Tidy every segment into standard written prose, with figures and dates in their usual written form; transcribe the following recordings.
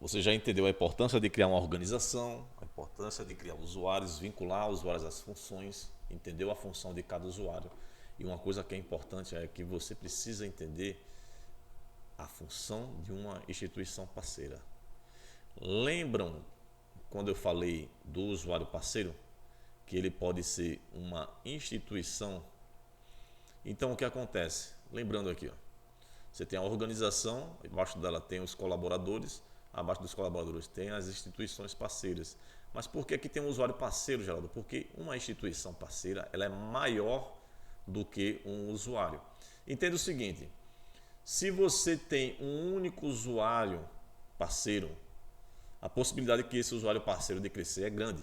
Você já entendeu a importância de criar uma organização, a importância de criar usuários, vincular usuários às funções, entendeu a função de cada usuário. E uma coisa que é importante é que você precisa entender a função de uma instituição parceira. Lembram quando eu falei do usuário parceiro? Que ele pode ser uma instituição. Então o que acontece? Lembrando aqui, ó, você tem a organização, embaixo dela tem os colaboradores, abaixo dos colaboradores tem as instituições parceiras. Mas por que aqui tem um usuário parceiro, Geraldo? Porque uma instituição parceira ela é maior do que um usuário. Entenda o seguinte, se você tem um único usuário parceiro, a possibilidade que esse usuário parceiro de crescer é grande.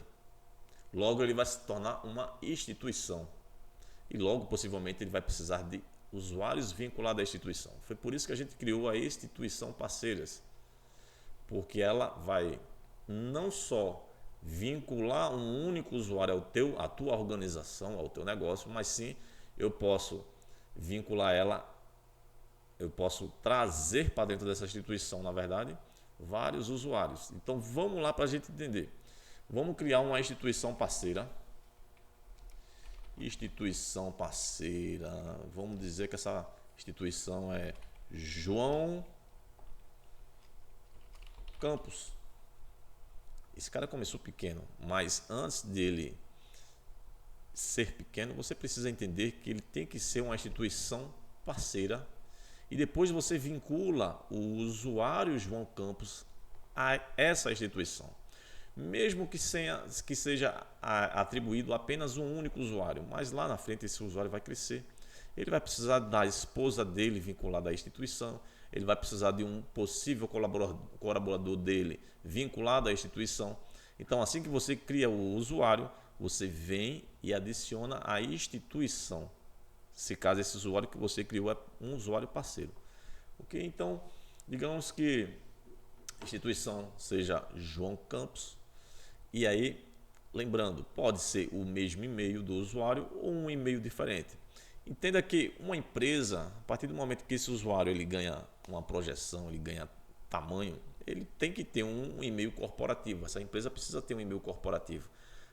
Logo ele vai se tornar uma instituição. E logo possivelmente ele vai precisar de usuários vinculados à instituição. Foi por isso que a gente criou a instituição parceiras. Porque ela vai não só vincular um único usuário à tua organização, ao teu negócio, mas sim eu posso vincular ela, eu posso trazer para dentro dessa instituição, na verdade, vários usuários. Então vamos lá para a gente entender. Vamos criar uma instituição parceira. Instituição parceira. Vamos dizer que essa instituição é João Campos. Esse cara começou pequeno, mas antes dele ser pequeno, você precisa entender que ele tem que ser uma instituição parceira. E depois você vincula o usuário João Campos a essa instituição. Mesmo que seja atribuído apenas um único usuário, mas lá na frente esse usuário vai crescer. Ele vai precisar da esposa dele vinculada à instituição, ele vai precisar de um possível colaborador dele vinculado à instituição. Então, assim que você cria o usuário, você vem e adiciona a instituição. Se caso esse usuário que você criou é um usuário parceiro. Ok? Então, digamos que a instituição seja João Campos. E aí, lembrando, pode ser o mesmo e-mail do usuário ou um e-mail diferente. Entenda que uma empresa, a partir do momento que esse usuário ele ganha uma projeção, ele ganha tamanho, ele tem que ter um e-mail corporativo. Essa empresa precisa ter um e-mail corporativo.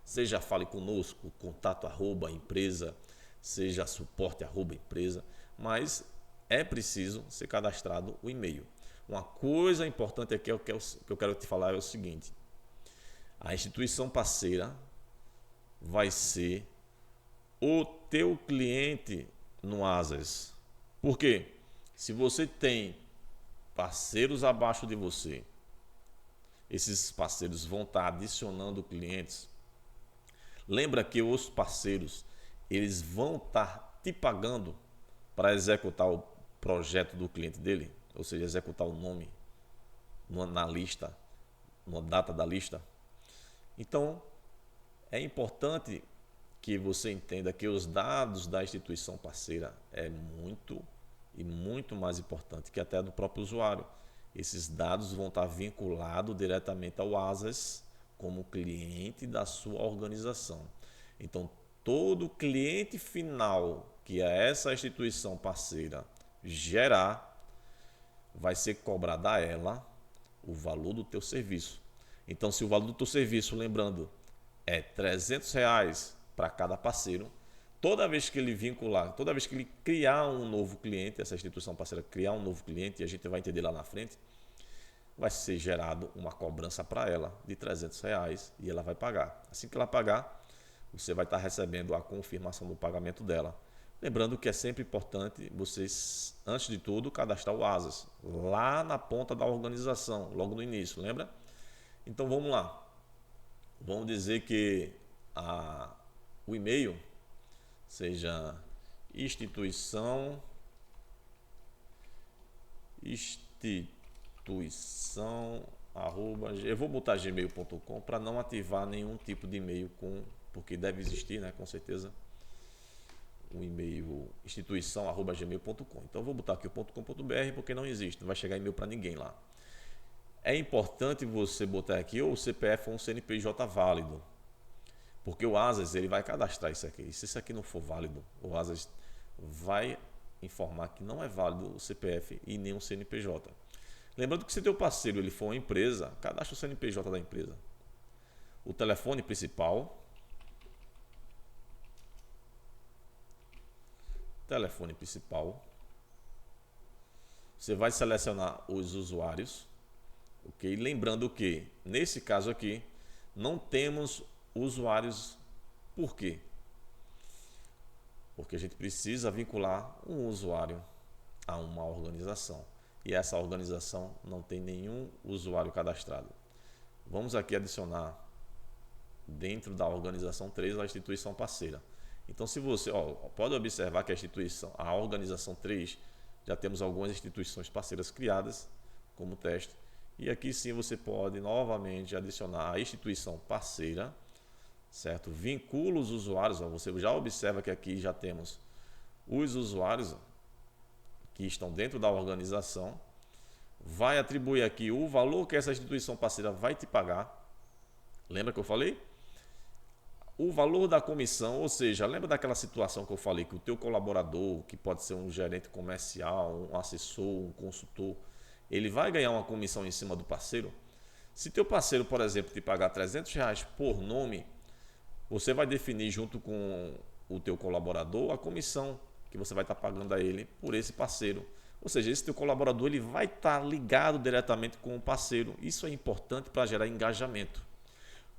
Seja fale conosco, contato @ empresa, seja suporte @ empresa, mas é preciso ser cadastrado o e-mail. Uma coisa importante aqui que eu quero te falar é o seguinte: a instituição parceira vai ser o teu cliente no Asas. Por quê? Se você tem parceiros abaixo de você, esses parceiros vão estar adicionando clientes. Lembra que os parceiros eles vão estar te pagando para executar o projeto do cliente dele, ou seja, executar o nome na lista, na data da lista. Então, é importante que você entenda que os dados da instituição parceira é muito mais importante que até do próprio usuário. Esses dados vão estar vinculados diretamente ao Asas como cliente da sua organização. Então, todo cliente final que essa instituição parceira gerar, vai ser cobrado a ela o valor do teu serviço. Então, se o valor do teu serviço, lembrando, é R$ 300 para cada parceiro, toda vez que ele vincular, toda vez que ele criar um novo cliente, essa instituição parceira criar um novo cliente, e a gente vai entender lá na frente, vai ser gerado uma cobrança para ela de R$ 300 e ela vai pagar. Assim que ela pagar, você vai estar recebendo a confirmação do pagamento dela. Lembrando que é sempre importante vocês, antes de tudo, cadastrar o Asas lá na ponta da organização, logo no início, lembra? Então vamos lá. Vamos dizer que o e-mail seja instituição eu vou botar gmail.com para não ativar nenhum tipo de e-mail porque deve existir, né, com certeza, o e-mail instituição@gmail.com. Então eu vou botar aqui o .com.br porque não existe, não vai chegar e-mail para ninguém lá. É importante você botar aqui ou o CPF ou um CNPJ válido, porque o Asas ele vai cadastrar isso aqui. E se isso aqui não for válido, o Asas vai informar que não é válido o CPF e nem o CNPJ. Lembrando que se teu parceiro ele for uma empresa, cadastra o CNPJ da empresa. O telefone principal, você vai selecionar os usuários, ok? Lembrando que, nesse caso aqui, não temos usuários. Por quê? Porque a gente precisa vincular um usuário a uma organização. E essa organização não tem nenhum usuário cadastrado. Vamos aqui adicionar dentro da organização 3 a instituição parceira. Então, se você pode observar que a organização 3, já temos algumas instituições parceiras criadas como teste. E aqui sim você pode novamente adicionar a instituição parceira, certo? Vincula os usuários. Você já observa que aqui já temos os usuários que estão dentro da organização. Vai atribuir aqui o valor que essa instituição parceira vai te pagar. Lembra que eu falei? O valor da comissão, ou seja, lembra daquela situação que eu falei que o teu colaborador, que pode ser um gerente comercial, um assessor, um consultor, ele vai ganhar uma comissão em cima do parceiro? Se teu parceiro, por exemplo, te pagar R$300 por nome, você vai definir junto com o teu colaborador a comissão que você vai estar pagando a ele por esse parceiro. Ou seja, esse teu colaborador ele vai estar ligado diretamente com o parceiro. Isso é importante para gerar engajamento.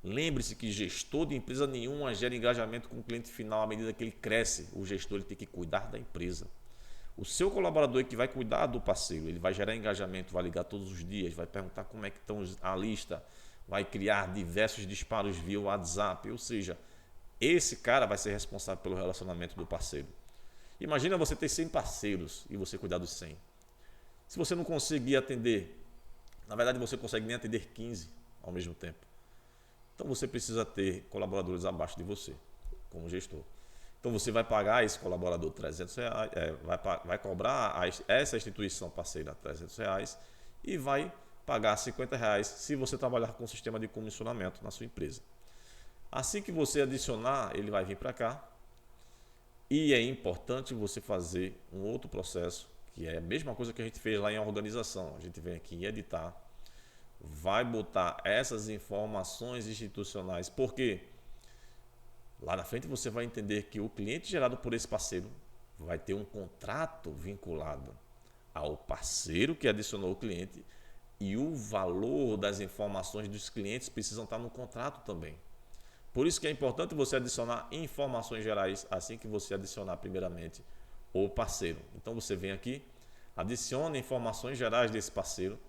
Lembre-se que gestor de empresa nenhuma gera engajamento com o cliente final à medida que ele cresce. O gestor ele tem que cuidar da empresa. O seu colaborador é que vai cuidar do parceiro, ele vai gerar engajamento, vai ligar todos os dias, vai perguntar como é que estão a lista, vai criar diversos disparos via WhatsApp, ou seja, esse cara vai ser responsável pelo relacionamento do parceiro. Imagina você ter 100 parceiros e você cuidar dos 100. Se você não conseguir atender, na verdade você consegue nem atender 15 ao mesmo tempo. Então você precisa ter colaboradores abaixo de você, como gestor. Então você vai pagar esse colaborador R$300, vai cobrar essa instituição parceira R$300 e vai pagar R$50 se você trabalhar com sistema de comissionamento na sua empresa. Assim que você adicionar, ele vai vir para cá. E é importante você fazer um outro processo, que é a mesma coisa que a gente fez lá em organização. A gente vem aqui em editar, vai botar essas informações institucionais, porque lá na frente você vai entender que o cliente gerado por esse parceiro vai ter um contrato vinculado ao parceiro que adicionou o cliente e o valor das informações dos clientes precisam estar no contrato também. Por isso que é importante você adicionar informações gerais assim que você adicionar primeiramente o parceiro. Então você vem aqui, adiciona informações gerais desse parceiro,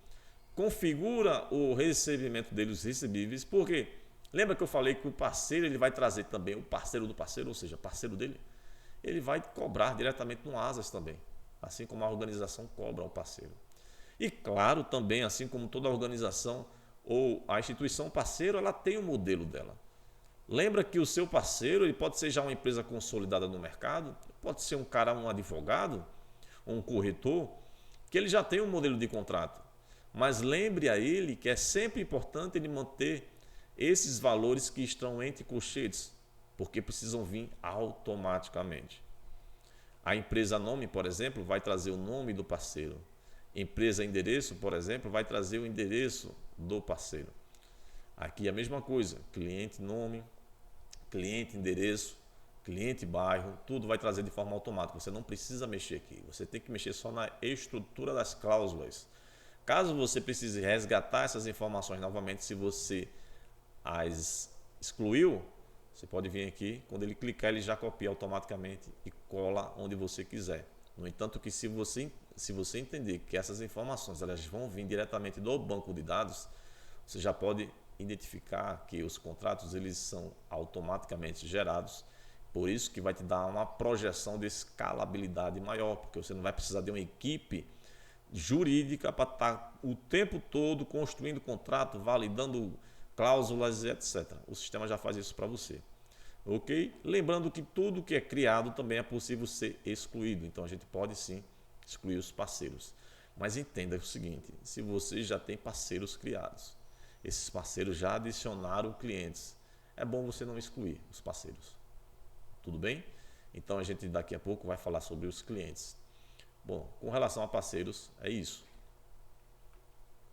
configura o recebimento dele, os recebíveis, porque lembra que eu falei que o parceiro ele vai trazer também o parceiro do parceiro, ou seja, parceiro dele, ele vai cobrar diretamente no Asas também, assim como a organização cobra ao parceiro. E claro, também assim como toda organização ou a instituição parceiro, ela tem o modelo dela. Lembra que o seu parceiro ele pode ser já uma empresa consolidada no mercado, pode ser um cara, um advogado, um corretor, que ele já tem um modelo de contrato. Mas lembre a ele que é sempre importante ele manter esses valores que estão entre colchetes, porque precisam vir automaticamente. A empresa nome, por exemplo, vai trazer o nome do parceiro. Empresa endereço, por exemplo, vai trazer o endereço do parceiro. Aqui é a mesma coisa, cliente nome, cliente endereço, cliente bairro, tudo vai trazer de forma automática. Você não precisa mexer aqui, você tem que mexer só na estrutura das cláusulas. Caso você precise resgatar essas informações novamente, se você as excluiu, você pode vir aqui, quando ele clicar ele já copia automaticamente e cola onde você quiser. No entanto que se você entender que essas informações elas vão vir diretamente do banco de dados, você já pode identificar que os contratos eles são automaticamente gerados, por isso que vai te dar uma projeção de escalabilidade maior, porque você não vai precisar de uma equipe jurídica para estar o tempo todo construindo contrato, validando cláusulas, etc. O sistema já faz isso para você. Ok? Lembrando que tudo que é criado também é possível ser excluído, então a gente pode sim excluir os parceiros. Mas entenda o seguinte, se você já tem parceiros criados, esses parceiros já adicionaram clientes, é bom você não excluir os parceiros. Tudo bem? Então a gente daqui a pouco vai falar sobre os clientes. Bom, com relação a parceiros, é isso.